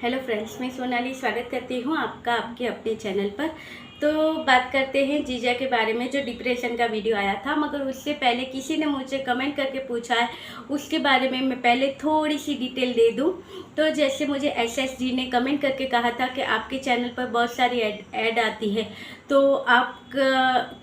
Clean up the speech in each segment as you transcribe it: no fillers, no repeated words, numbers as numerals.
Hello friends, मैं सोनाली स्वागत करती हूँ आपका आपके अपने चैनल पर। तो बात करते हैं जीजा के बारे में, जो डिप्रेशन का वीडियो आया था। मगर उससे पहले किसी ने मुझे कमेंट करके पूछा है, उसके बारे में मैं पहले थोड़ी सी डिटेल दे दूँ। तो जैसे मुझे एसएसजी ने कमेंट करके कहा था कि आपके चैनल पर बहुत सारी ऐड आती है, तो आप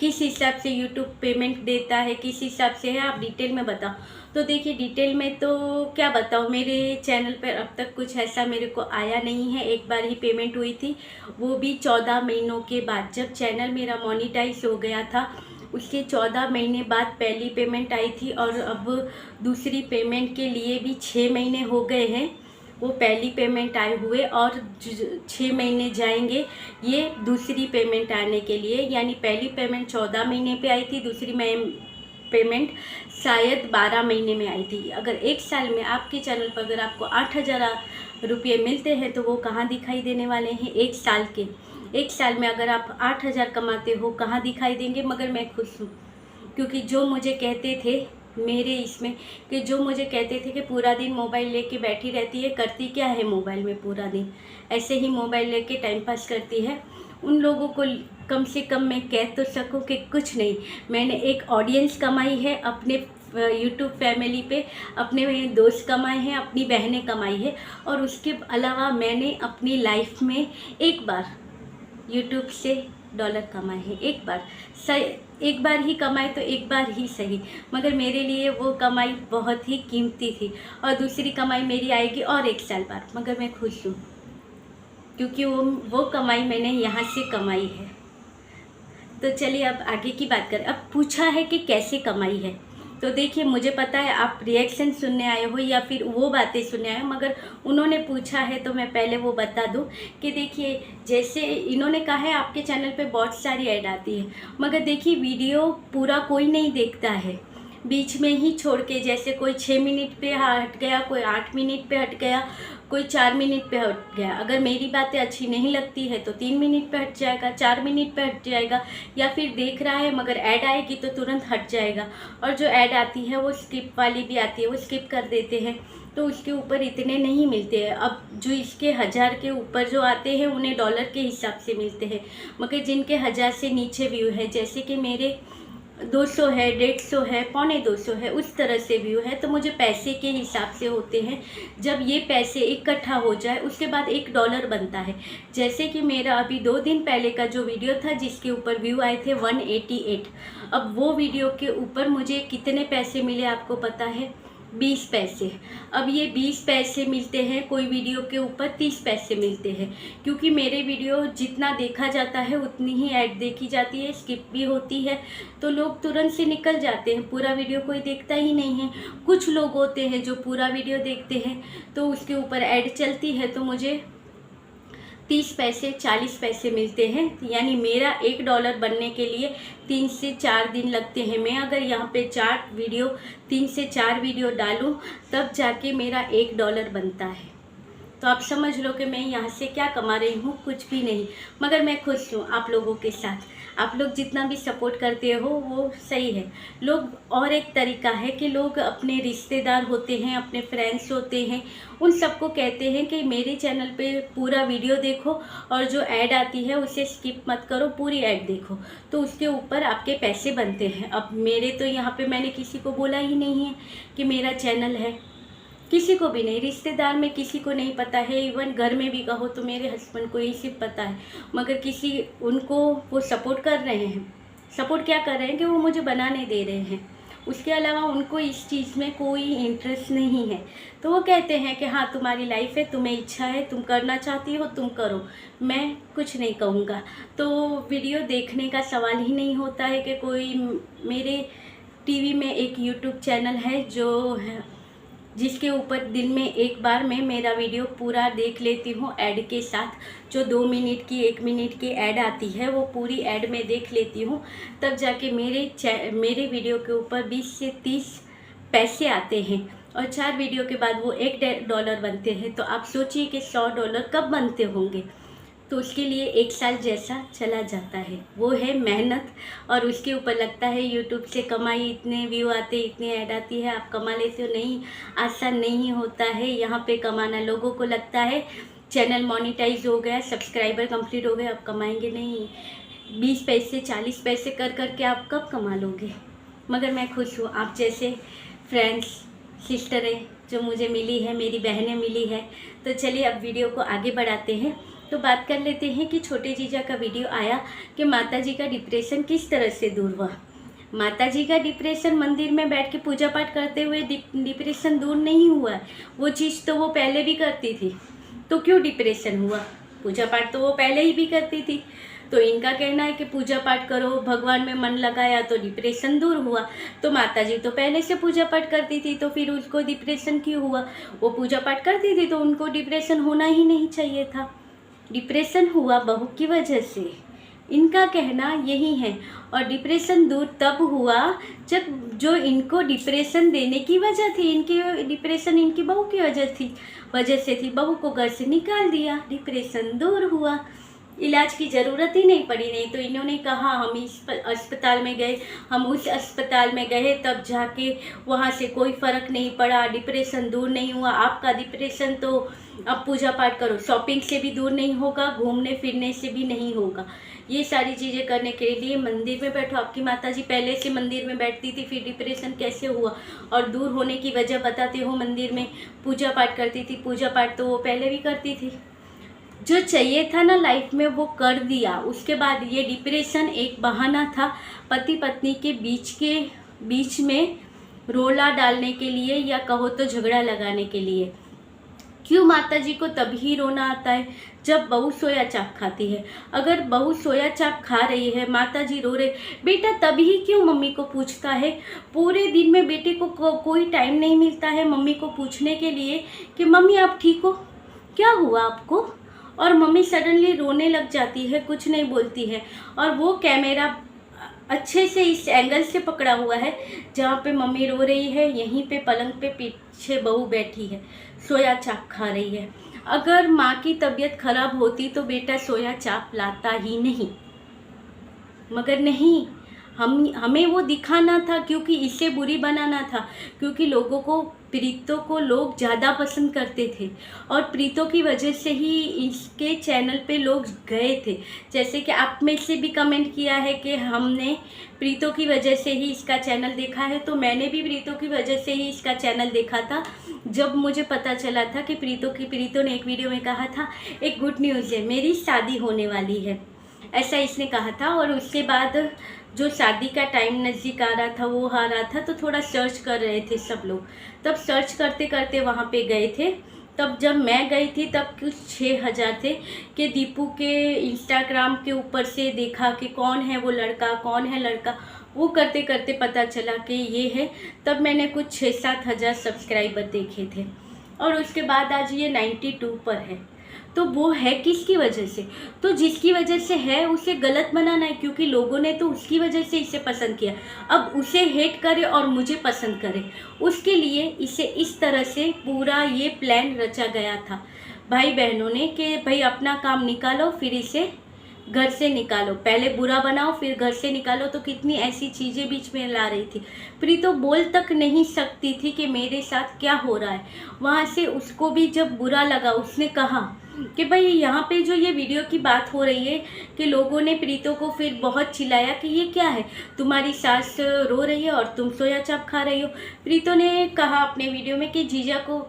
किस हिसाब से यूट्यूब पेमेंट देता है, किस हिसाब से है, आप डिटेल में बताओ। तो देखिए, डिटेल में तो क्या बताऊँ, मेरे चैनल पर अब तक कुछ ऐसा मेरे को आया नहीं है। एक बार ही पेमेंट हुई थी, वो भी 14 महीनों के बाद, जब चैनल मेरा मोनेटाइज हो गया था। उसके 14 महीने बाद पहली पेमेंट आई थी, और अब दूसरी पेमेंट के लिए भी 6 महीने हो गए हैं। वो पहली पेमेंट आए हुए और 6 महीने जाएंगे ये दूसरी पेमेंट आने के लिए। यानी पहली पेमेंट 14 महीने पे आई थी, दूसरी पेमेंट शायद 12 महीने में आई थी। अगर एक साल में आपके चैनल पर अगर आपको 8,000 रुपये मिलते हैं, तो वो कहाँ दिखाई देने वाले हैं एक साल के। एक साल में अगर आप 8,000 कमाते हो, कहाँ दिखाई देंगे। मगर मैं खुश हूँ, क्योंकि जो मुझे कहते थे मेरे इसमें, कि जो मुझे कहते थे कि पूरा दिन मोबाइल लेके बैठी रहती है, करती क्या है मोबाइल में पूरा दिन, ऐसे ही मोबाइल लेके टाइम पास करती है, उन लोगों को कम से कम मैं कह तो सकूं कि कुछ नहीं, मैंने एक ऑडियंस कमाई है अपने यूट्यूब फैमिली पे, अपने दोस्त कमाए हैं, अपनी बहनें कमाई है, और उसके अलावा मैंने अपनी लाइफ में एक बार यूट्यूब से डॉलर कमाए हैं। एक बार सही, एक बार ही कमाए तो एक बार ही सही, मगर मेरे लिए वो कमाई बहुत ही कीमती थी। और दूसरी कमाई मेरी आएगी और एक साल बाद, मगर मैं खुश हूँ, क्योंकि वो कमाई मैंने यहाँ से कमाई है। तो चलिए अब आगे की बात करें। अब पूछा है कि कैसे कमाई है, तो देखिए, मुझे पता है आप रिएक्शन सुनने आए हो या फिर वो बातें सुनने आए हो, मगर उन्होंने पूछा है तो मैं पहले वो बता दूं कि देखिए, जैसे इन्होंने कहा है आपके चैनल पे बहुत सारी ऐड आती है, मगर देखिए वीडियो पूरा कोई नहीं देखता है, बीच में ही छोड़ के, जैसे कोई 6 मिनट पे हट गया, कोई 8 मिनट पे हट गया, कोई 4 मिनट पे हट गया। अगर मेरी बातें अच्छी नहीं लगती है तो 3 मिनट पे हट जाएगा, 4 मिनट पे हट जाएगा, या फिर देख रहा है मगर ऐड आएगी तो तुरंत हट जाएगा। और जो ऐड आती है वो स्किप वाली भी आती है, वो स्किप कर देते हैं, तो उसके ऊपर इतने नहीं मिलते हैं। अब जो इसके 1000 के ऊपर जो आते हैं उन्हें डॉलर के हिसाब से मिलते हैं, मगर जिनके 1000 से नीचे व्यू है, जैसे कि मेरे 200 है, 150 है, 250 है, उस तरह से व्यू है, तो मुझे पैसे के हिसाब से होते हैं। जब ये पैसे इकट्ठा हो जाए उसके बाद $1 बनता है। जैसे कि मेरा अभी 2 दिन पहले का जो वीडियो था, जिसके ऊपर व्यू आए थे 188, अब वो वीडियो के ऊपर मुझे कितने पैसे मिले आपको पता है? 20 पैसे। अब ये 20 पैसे मिलते हैं, कोई वीडियो के ऊपर 30 पैसे मिलते हैं, क्योंकि मेरे वीडियो जितना देखा जाता है उतनी ही ऐड देखी जाती है, स्किप भी होती है, तो लोग तुरंत से निकल जाते हैं, पूरा वीडियो कोई देखता ही नहीं है। कुछ लोग होते हैं जो पूरा वीडियो देखते हैं, तो उसके ऊपर ऐड चलती है, तो मुझे 30 पैसे 40 पैसे मिलते हैं। यानी मेरा $1 बनने के लिए 3 से 4 दिन लगते हैं। मैं अगर यहाँ पे 3 से 4 वीडियो डालूँ, तब जाके मेरा $1 बनता है। तो आप समझ लो कि मैं यहाँ से क्या कमा रही हूँ, कुछ भी नहीं। मगर मैं खुश हूँ आप लोगों के साथ। आप लोग जितना भी सपोर्ट करते हो वो सही है। लोग, और एक तरीका है कि लोग अपने रिश्तेदार होते हैं, अपने फ्रेंड्स होते हैं, उन सबको कहते हैं कि मेरे चैनल पे पूरा वीडियो देखो, और जो ऐड आती है उसे स्किप मत करो, पूरी ऐड देखो, तो उसके ऊपर आपके पैसे बनते हैं। अब मेरे तो यहाँ पे मैंने किसी को बोला ही नहीं है कि मेरा चैनल है, किसी को भी नहीं, रिश्तेदार में किसी को नहीं पता है। इवन घर में भी कहो तो मेरे हस्बैंड को ही सिर्फ पता है, मगर किसी, उनको वो सपोर्ट कर रहे हैं। सपोर्ट क्या कर रहे हैं कि वो मुझे बनाने दे रहे हैं, उसके अलावा उनको इस चीज़ में कोई इंटरेस्ट नहीं है। तो वो कहते हैं कि हाँ, तुम्हारी लाइफ है, तुम्हें इच्छा है, तुम करना चाहती हो, तुम करो, मैं कुछ नहीं कहूँगा। तो वीडियो देखने का सवाल ही नहीं होता है कि कोई, मेरे टीवी में एक यूट्यूब चैनल है जो है, जिसके ऊपर दिन में एक बार मैं मेरा वीडियो पूरा देख लेती हूँ ऐड के साथ। जो 2 मिनट की 1 मिनट की ऐड आती है वो पूरी ऐड में देख लेती हूँ, तब जाके मेरे वीडियो के ऊपर 20 से 30 पैसे आते हैं, और 4 वीडियो के बाद वो $1 बनते हैं। तो आप सोचिए कि $100 कब बनते होंगे। तो उसके लिए 1 साल जैसा चला जाता है, वो है मेहनत। और उसके ऊपर लगता है यूट्यूब से कमाई, इतने व्यू आते, इतनी ऐड आती है, आप कमा लेते हो। नहीं, आसान नहीं होता है यहाँ पे कमाना। लोगों को लगता है चैनल मोनेटाइज हो गया, सब्सक्राइबर कंप्लीट हो गए, अब कमाएंगे नहीं। 20 पैसे 40 पैसे कर करके आप कब कमा लोगे। मगर मैं खुश हूँ, आप जैसे फ्रेंड्स सिस्टरें जो मुझे मिली है, मेरी बहनें मिली है। तो चलिए अब वीडियो को आगे बढ़ाते हैं। तो बात कर लेते हैं कि छोटे जीजा का वीडियो आया कि माता जी का डिप्रेशन किस तरह से दूर हुआ। माता जी का डिप्रेशन मंदिर में बैठ के पूजा पाठ करते हुए डिप्रेशन दूर नहीं हुआ। वो चीज़ तो वो पहले भी करती थी, तो क्यों डिप्रेशन हुआ। पूजा पाठ तो वो पहले ही भी करती थी। तो इनका कहना है कि पूजा पाठ करो, भगवान में मन लगाया तो डिप्रेशन दूर हुआ। तो माता जी तो पहले से पूजा पाठ करती थी, तो फिर उसको डिप्रेशन क्यों हुआ। वो पूजा पाठ करती थी तो उनको डिप्रेशन होना ही नहीं चाहिए था। डिप्रेशन हुआ बहू की वजह से, इनका कहना यही है। और डिप्रेशन दूर तब हुआ जब जो इनको डिप्रेशन देने की वजह थी, इनकी डिप्रेशन इनकी बहू की वजह से थी। बहू को घर से निकाल दिया, डिप्रेशन दूर हुआ, इलाज की ज़रूरत ही नहीं पड़ी। नहीं तो इन्होंने कहा हम इस अस्पताल में गए, हम उस अस्पताल में गए, तब जाके वहाँ से कोई फ़र्क नहीं पड़ा, डिप्रेशन दूर नहीं हुआ। आपका डिप्रेशन तो अब पूजा पाठ करो, शॉपिंग से भी दूर नहीं होगा, घूमने फिरने से भी नहीं होगा। ये सारी चीज़ें करने के लिए मंदिर में बैठो। आपकी माता जी पहले से मंदिर में बैठती थी, फिर डिप्रेशन कैसे हुआ। और दूर होने की वजह बताते हो, मंदिर में पूजा पाठ करती थी। पूजा पाठ तो वो पहले भी करती थी। जो चाहिए था ना लाइफ में वो कर दिया। उसके बाद ये डिप्रेशन एक बहाना था पति पत्नी के बीच में रोला डालने के लिए, या कहो तो झगड़ा लगाने के लिए। क्यों माता जी को तभी रोना आता है जब बहू सोया चाप खाती है। अगर बहू सोया चाप खा रही है, माता जी रो रहे, बेटा तभी क्यों मम्मी को पूछता है। पूरे दिन में बेटे को कोई टाइम नहीं मिलता है मम्मी को पूछने के लिए कि मम्मी आप ठीक हो, क्या हुआ आपको। और मम्मी सडनली रोने लग जाती है, कुछ नहीं बोलती है। और वो कैमरा अच्छे से इस एंगल से पकड़ा हुआ है जहाँ पे मम्मी रो रही है, यहीं पे पलंग पे पीछे बहू बैठी है, सोया चाप खा रही है। अगर माँ की तबीयत खराब होती तो बेटा सोया चाप लाता ही नहीं, मगर नहीं, हमें वो दिखाना था, क्योंकि इसे बुरी बनाना था। क्योंकि लोगों को, प्रीतों को लोग ज़्यादा पसंद करते थे, और प्रीतों की वजह से ही इसके चैनल पे लोग गए थे। जैसे कि आप में से भी कमेंट किया है कि हमने प्रीतों की वजह से ही इसका चैनल देखा है, तो मैंने भी प्रीतों की वजह से ही इसका चैनल देखा था। जब मुझे पता चला था कि प्रीतों ने एक वीडियो में कहा था, एक गुड न्यूज़ है, मेरी शादी होने वाली है, ऐसा इसने कहा था। और उसके बाद जो शादी का टाइम नज़दीक आ रहा था, वो आ रहा था, तो थोड़ा सर्च कर रहे थे सब लोग। तब सर्च करते करते वहाँ पे गए थे। तब जब मैं गई थी तब कुछ 6000 थे कि दीपू के इंस्टाग्राम के ऊपर से देखा कि कौन है वो लड़का, कौन है लड़का। वो करते करते पता चला कि ये है। तब मैंने कुछ 6-7 हज़ार सब्सक्राइबर देखे थे, और उसके बाद आज ये 92 पर है। तो वो है किसकी वजह से, तो जिसकी वजह से है उसे गलत बनाना है, क्योंकि लोगों ने तो उसकी वजह से इसे पसंद किया। अब उसे हेट करे और मुझे पसंद करे, उसके लिए इसे इस तरह से पूरा ये प्लान रचा गया था भाई बहनों ने कि भाई अपना काम निकालो, फिर इसे घर से निकालो। पहले बुरा बनाओ फिर घर से निकालो। तो कितनी ऐसी चीज़ें बीच में ला रही थी। प्रीतो बोल तक नहीं सकती थी कि मेरे साथ क्या हो रहा है। वहाँ से उसको भी जब बुरा लगा, उसने कहा कि भाई यहाँ पे जो ये वीडियो की बात हो रही है कि लोगों ने प्रीतो को फिर बहुत चिल्लाया कि ये क्या है, तुम्हारी सास रो रही है और तुम सोया चाप खा रही हो। प्रीतो ने कहा अपने वीडियो में कि जीजा को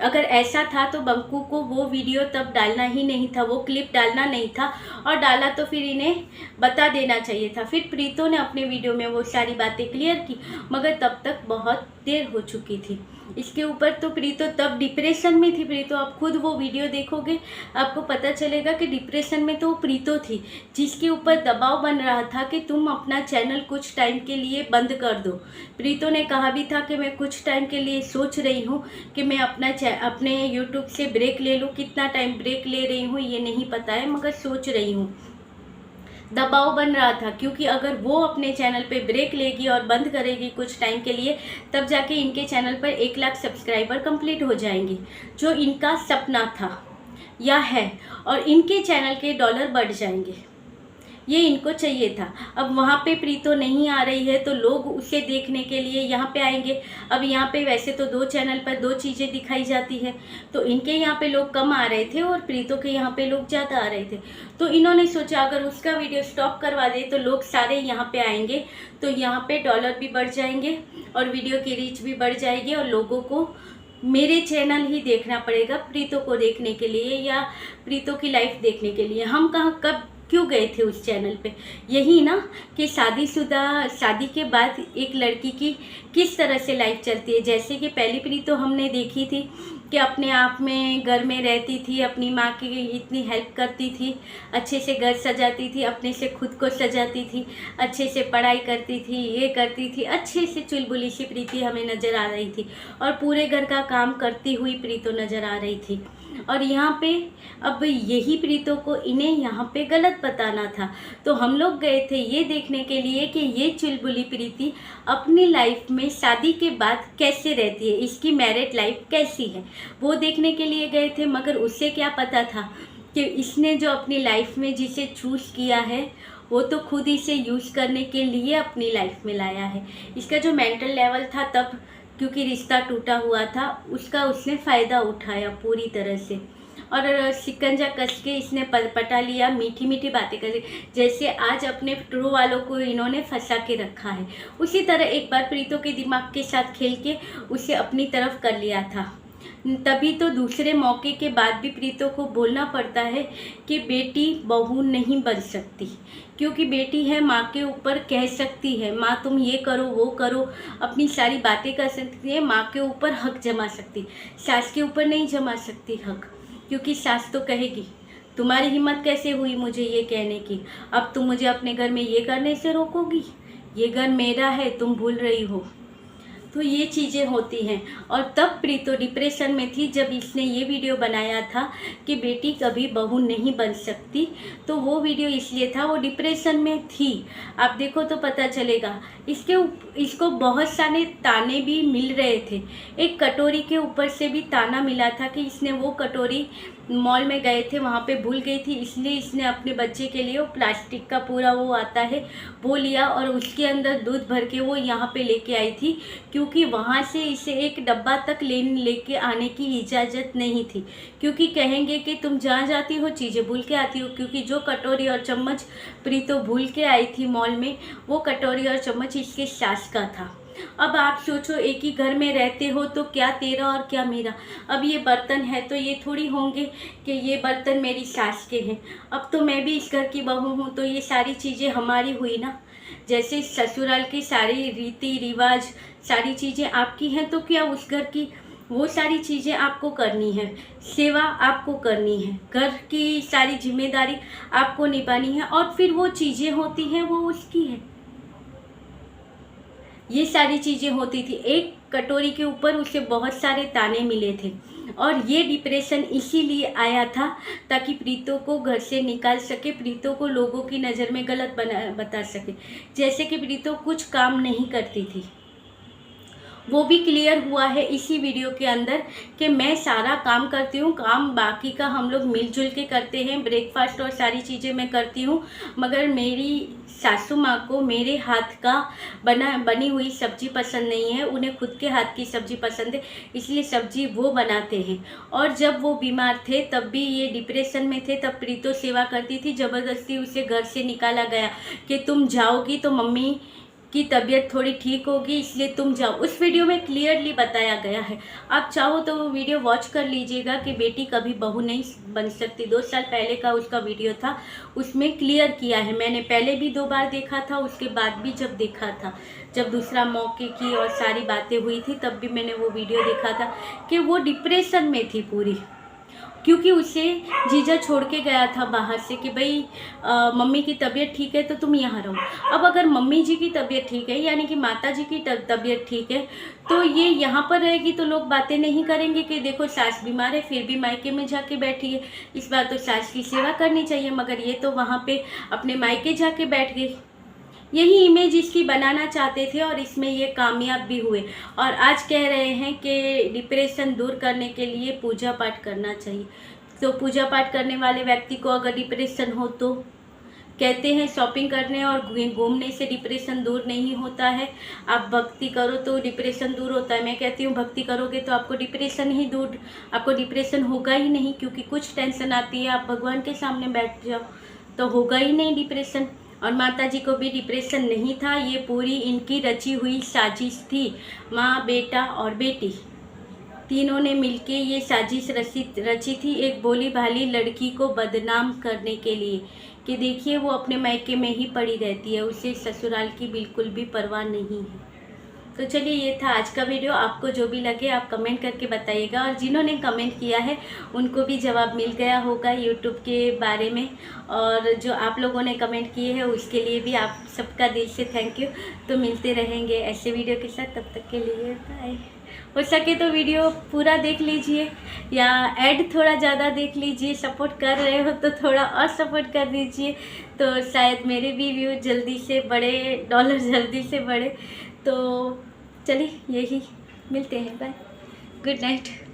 अगर ऐसा था तो बंकू को वो वीडियो तब डालना ही नहीं था, वो क्लिप डालना नहीं था, और डाला तो फिर इन्हें बता देना चाहिए था। फिर प्रीतो ने अपने वीडियो में वो सारी बातें क्लियर की, मगर तब तक बहुत देर हो चुकी थी। इसके ऊपर तो प्रीतो तब डिप्रेशन में थी। प्रीतो आप खुद वो वीडियो देखोगे आपको पता चलेगा कि डिप्रेशन में तो प्रीतो थी, जिसके ऊपर दबाव बन रहा था कि तुम अपना चैनल कुछ टाइम के लिए बंद कर दो। प्रीतो ने कहा भी था कि मैं कुछ टाइम के लिए सोच रही हूँ कि मैं अपने यूट्यूब से ब्रेक ले लूँ। कितना टाइम ब्रेक ले रही हूँ ये नहीं पता है, मगर सोच रही हूँ। दबाव बन रहा था, क्योंकि अगर वो अपने चैनल पे ब्रेक लेगी और बंद करेगी कुछ टाइम के लिए, तब जाके इनके चैनल पर 1 लाख सब्सक्राइबर कंप्लीट हो जाएंगे, जो इनका सपना था या है, और इनके चैनल के डॉलर बढ़ जाएंगे। ये इनको चाहिए था। अब वहाँ पे प्रीतो नहीं आ रही है तो लोग उसे देखने के लिए यहाँ पे आएंगे। अब यहाँ पे वैसे तो 2 चैनल पर 2 चीज़ें दिखाई जाती है, तो इनके यहाँ पे लोग कम आ रहे थे और प्रीतो के यहाँ पे लोग ज़्यादा आ रहे थे। तो इन्होंने सोचा अगर उसका वीडियो स्टॉप करवा दे तो लोग सारे यहाँ पे आएंगे, तो यहाँ पे डॉलर भी बढ़ जाएंगे और वीडियो की रीच भी बढ़ जाएगी और लोगों को मेरे चैनल ही देखना पड़ेगा प्रीतो को देखने के लिए या प्रीतो की लाइफ देखने के लिए। हम कहाँ कब क्यों गए थे उस चैनल पे? यही ना कि शादी के बाद एक लड़की की किस तरह से लाइफ चलती है। जैसे कि पहली प्रीतो हमने देखी थी कि अपने आप में घर में रहती थी, अपनी माँ की इतनी हेल्प करती थी, अच्छे से घर सजाती थी, अपने से खुद को सजाती थी, अच्छे से पढ़ाई करती थी, ये करती थी, अच्छे से चुलबुली सी प्रीति हमें नज़र आ रही थी और पूरे घर का काम करती हुई प्रीतो नज़र आ रही थी। और यहाँ पे अब यही प्रीतो को इन्हें यहाँ पे गलत बताना था, तो हम लोग गए थे ये देखने के लिए कि ये चुलबुली प्रीति अपनी लाइफ में शादी के बाद कैसे रहती है, इसकी मैरिड लाइफ कैसी है, वो देखने के लिए गए थे। मगर उससे क्या पता था कि इसने जो अपनी लाइफ में जिसे चूज़ किया है वो तो खुद इसे यूज़ करने के लिए अपनी लाइफ में लाया है। इसका जो मेंटल लेवल था तब, क्योंकि रिश्ता टूटा हुआ था, उसका उसने फ़ायदा उठाया पूरी तरह से और शिकंजा कस के इसने पटा लिया, मीठी मीठी बातें कर, जैसे आज अपने ट्रू वालों को इन्होंने फंसा के रखा है। उसी तरह एक बार प्रीतो के दिमाग के साथ खेल के उसे अपनी तरफ कर लिया था। तभी तो दूसरे मौके के बाद भी प्रीतो को बोलना पड़ता है कि बेटी बहू नहीं बन सकती, क्योंकि बेटी है माँ के ऊपर कह सकती है, माँ तुम ये करो वो करो, अपनी सारी बातें कर सकती है, माँ के ऊपर हक जमा सकती, सास के ऊपर नहीं जमा सकती हक, क्योंकि सास तो कहेगी तुम्हारी हिम्मत कैसे हुई मुझे ये कहने की, अब तुम मुझे अपने घर में ये करने से रोकोगी, ये घर मेरा है, तुम भूल रही हो। तो ये चीज़ें होती हैं। और तब प्रीतो डिप्रेशन में थी जब इसने ये वीडियो बनाया था कि बेटी कभी बहू नहीं बन सकती, तो वो वीडियो इसलिए था, वो डिप्रेशन में थी। आप देखो तो पता चलेगा। इसको बहुत सारे ताने भी मिल रहे थे। एक कटोरी के ऊपर से भी ताना मिला था कि इसने वो कटोरी मॉल में गए थे वहाँ पे भूल गई थी, इसलिए इसने अपने बच्चे के लिए वो प्लास्टिक का पूरा वो आता है वो लिया और उसके अंदर दूध भर के वो यहाँ पे लेके आई थी, क्योंकि वहाँ से इसे एक डब्बा तक लेके आने की इजाज़त नहीं थी, क्योंकि कहेंगे कि तुम जहाँ जाती हो चीज़ें भूल के आती हो। क्योंकि जो कटोरी और चम्मच प्रीतो भूल के आई थी मॉल में, वो कटोरी और चम्मच इसके सास का था। अब आप सोचो, एक ही घर में रहते हो तो क्या तेरा और क्या मेरा। अब ये बर्तन है तो ये थोड़ी होंगे कि ये बर्तन मेरी सास के हैं। अब तो मैं भी इस घर की बहू हूँ तो ये सारी चीज़ें हमारी हुई ना। जैसे ससुराल की सारी रीति रिवाज सारी चीज़ें आपकी हैं, तो क्या उस घर की वो सारी चीज़ें आपको करनी है, सेवा आपको करनी है, घर की सारी जिम्मेदारी आपको निभानी है, और फिर वो चीज़ें होती हैं वो उसकी है। ये सारी चीज़ें होती थी। एक कटोरी के ऊपर उसे बहुत सारे ताने मिले थे और ये डिप्रेशन इसीलिए आया था ताकि प्रीतो को घर से निकाल सके, प्रीतो को लोगों की नज़र में गलत बता सके। जैसे कि प्रीतो कुछ काम नहीं करती थी, वो भी क्लियर हुआ है इसी वीडियो के अंदर कि मैं सारा काम करती हूँ, काम बाकी का हम लोग मिलजुल के करते हैं, ब्रेकफास्ट और सारी चीज़ें मैं करती हूँ, मगर मेरी सासू माँ को मेरे हाथ का बनी हुई सब्ज़ी पसंद नहीं है, उन्हें खुद के हाथ की सब्ज़ी पसंद है, इसलिए सब्ज़ी वो बनाते हैं। और जब वो बीमार थे तब भी ये डिप्रेशन में थे, तब प्रीतो सेवा करती थी। ज़बरदस्ती उसे घर से निकाला गया कि तुम जाओगी तो मम्मी की तबीयत थोड़ी ठीक होगी, इसलिए तुम जाओ। उस वीडियो में क्लियरली बताया गया है, आप चाहो तो वो वीडियो वॉच कर लीजिएगा कि बेटी कभी बहू नहीं बन सकती। 2 साल पहले का उसका वीडियो था, उसमें क्लियर किया है। मैंने पहले भी 2 बार देखा था, उसके बाद भी जब देखा था, जब दूसरा मौके की और सारी बातें हुई थी तब भी मैंने वो वीडियो देखा था कि वो डिप्रेशन में थी पूरी, क्योंकि उसे जीजा छोड़ के गया था बाहर से कि भाई मम्मी की तबीयत ठीक है तो तुम यहाँ रहो। अब अगर मम्मी जी की तबीयत ठीक है, यानी कि माता जी की तबीयत ठीक है, तो ये यहाँ पर रहेगी तो लोग बातें नहीं करेंगे कि देखो सास बीमार है फिर भी मायके में जाके बैठी है, इस बार तो सास की सेवा करनी चाहिए। मगर ये तो वहाँ पे अपने मायके जाके बैठ गई। यही इमेज इसकी बनाना चाहते थे और इसमें ये कामयाब भी हुए। और आज कह रहे हैं कि डिप्रेशन दूर करने के लिए पूजा पाठ करना चाहिए। तो पूजा पाठ करने वाले व्यक्ति को अगर डिप्रेशन हो तो कहते हैं शॉपिंग करने और घूमने से डिप्रेशन दूर नहीं होता है, आप भक्ति करो तो डिप्रेशन दूर होता है। मैं कहती हूँ भक्ति करोगे तो आपको डिप्रेशन होगा ही नहीं, क्योंकि कुछ टेंशन आती है, आप भगवान के सामने बैठ जाओ तो होगा ही नहीं डिप्रेशन। और माता जी को भी डिप्रेशन नहीं था, ये पूरी इनकी रची हुई साजिश थी। माँ, बेटा और बेटी तीनों ने मिलके ये साजिश रची थी एक भोली भाली लड़की को बदनाम करने के लिए, कि देखिए वो अपने मायके में ही पड़ी रहती है, उसे ससुराल की बिल्कुल भी परवाह नहीं है। तो चलिए ये था आज का वीडियो। आपको जो भी लगे आप कमेंट करके बताइएगा, और जिन्होंने कमेंट किया है उनको भी जवाब मिल गया होगा यूट्यूब के बारे में, और जो आप लोगों ने कमेंट किए हैं उसके लिए भी आप सबका दिल से थैंक यू। तो मिलते रहेंगे ऐसे वीडियो के साथ, तब तक के लिए बाय। हो सके तो वीडियो पूरा देख लीजिए या ऐड थोड़ा ज़्यादा देख लीजिए, सपोर्ट कर रहे हो तो थोड़ा और सपोर्ट कर दीजिए, तो शायद मेरे भी व्यू जल्दी से बढ़े, डॉलर जल्दी से बढ़े। तो चलिए यही, मिलते हैं, बाय, गुड नाइट।